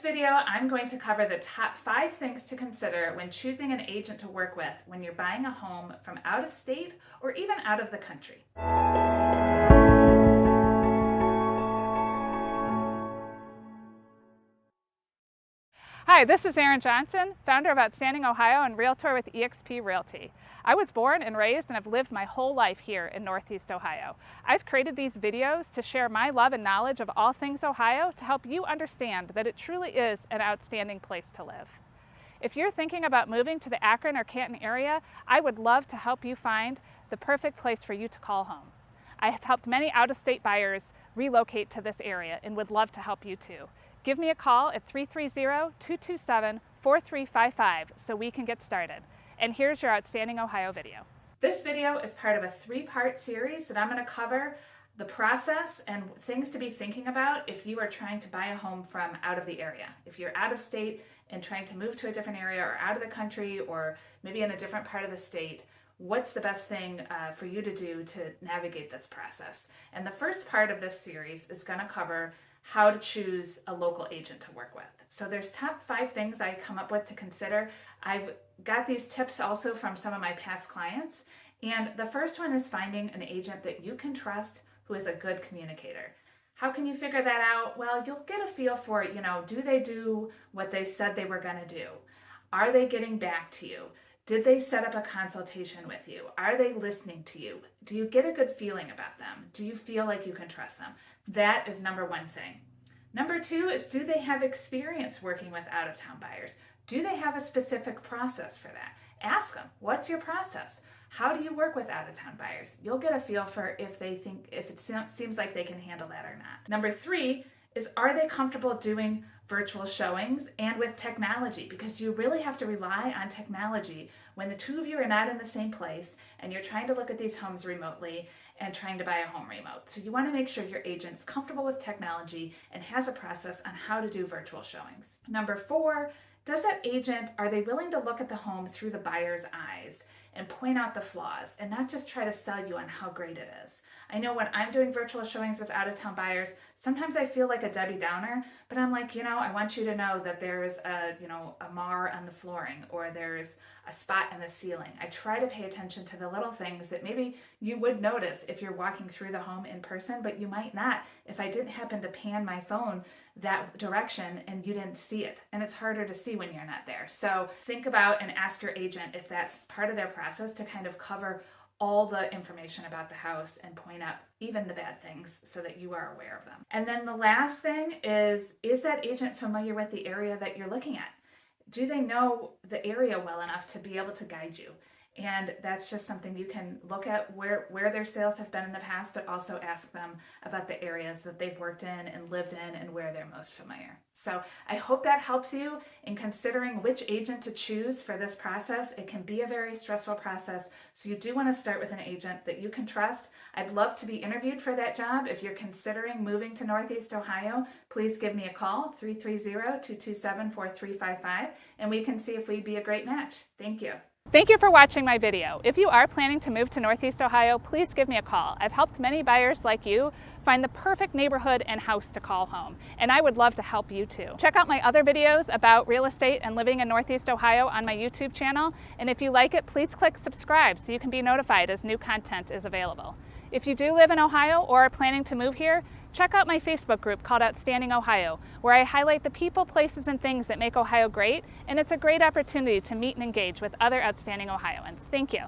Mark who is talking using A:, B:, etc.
A: video, I'm going to cover the top 5 things to consider when choosing an agent to work with when you're buying a home from out of state or even out of the country.
B: Hi, this is Erin Johnson, founder of Outstanding Ohio and Realtor with eXp Realty. I was born and raised and have lived my whole life here in Northeast Ohio. I've created these videos to share my love and knowledge of all things Ohio to help you understand that it truly is an outstanding place to live. If you're thinking about moving to the Akron or Canton area, I would love to help you find the perfect place for you to call home. I have helped many out-of-state buyers relocate to this area and would love to help you too. Give me a call at 330-227-4355 so we can get started. And here's your Outstanding Ohio video.
A: This video is part of a 3-part series that I'm going to cover the process and things to be thinking about if you are trying to buy a home from out of the area. If you're out of state and trying to move to a different area or out of the country or maybe in a different part of the state, what's the best thing for you to do to navigate this process? And the first part of this series is going to cover how to choose a local agent to work with. So there's top 5 things I come up with to consider. I've got these tips also from some of my past clients. And the first one is finding an agent that you can trust who is a good communicator. How can you figure that out? Well, you'll get a feel for, do they do what they said they were going to do? Are they getting back to you? Did they set up a consultation with you? Are they listening to you? Do you get a good feeling about them? Do you feel like you can trust them? That is number 1 thing. Number 2 is, do they have experience working with out-of-town buyers? Do they have a specific process for that? Ask them, what's your process? How do you work with out-of-town buyers? You'll get a feel for if it seems like they can handle that or not. Number 3 is, are they comfortable doing virtual showings and with technology? Because you really have to rely on technology when the two of you are not in the same place and you're trying to look at these homes remotely and trying to buy a home remote. So you want to make sure your agent's comfortable with technology and has a process on how to do virtual showings. Number 4, does that agent, are they willing to look at the home through the buyer's eyes and point out the flaws and not just try to sell you on how great it is? I know when I'm doing virtual showings with out-of-town buyers, sometimes I feel like a Debbie Downer, but I'm like, I want you to know that there's a mar on the flooring or there's a spot in the ceiling. I try to pay attention to the little things that maybe you would notice if you're walking through the home in person, but you might not if I didn't happen to pan my phone that direction and you didn't see it. And it's harder to see when you're not there. So think about and ask your agent if that's part of their process to kind of cover all the information about the house and point out even the bad things so that you are aware of them. And then the last thing is that agent familiar with the area that you're looking at? Do they know the area well enough to be able to guide you? And that's just something you can look at where their sales have been in the past, but also ask them about the areas that they've worked in and lived in and where they're most familiar. So I hope that helps you in considering which agent to choose for this process. It can be a very stressful process, so you do want to start with an agent that you can trust. I'd love to be interviewed for that job. If you're considering moving to Northeast Ohio, please give me a call, 330-227-4355, and we can see if we'd be a great match. Thank you.
B: Thank you for watching my video. If you are planning to move to Northeast Ohio, please give me a call. I've helped many buyers like you find the perfect neighborhood and house to call home, and I would love to help you too. Check out my other videos about real estate and living in Northeast Ohio on my YouTube channel, and if you like it, please click subscribe so you can be notified as new content is available. If you do live in Ohio or are planning to move here, check out my Facebook group called Outstanding Ohio, where I highlight the people, places, and things that make Ohio great, and it's a great opportunity to meet and engage with other outstanding Ohioans. Thank you.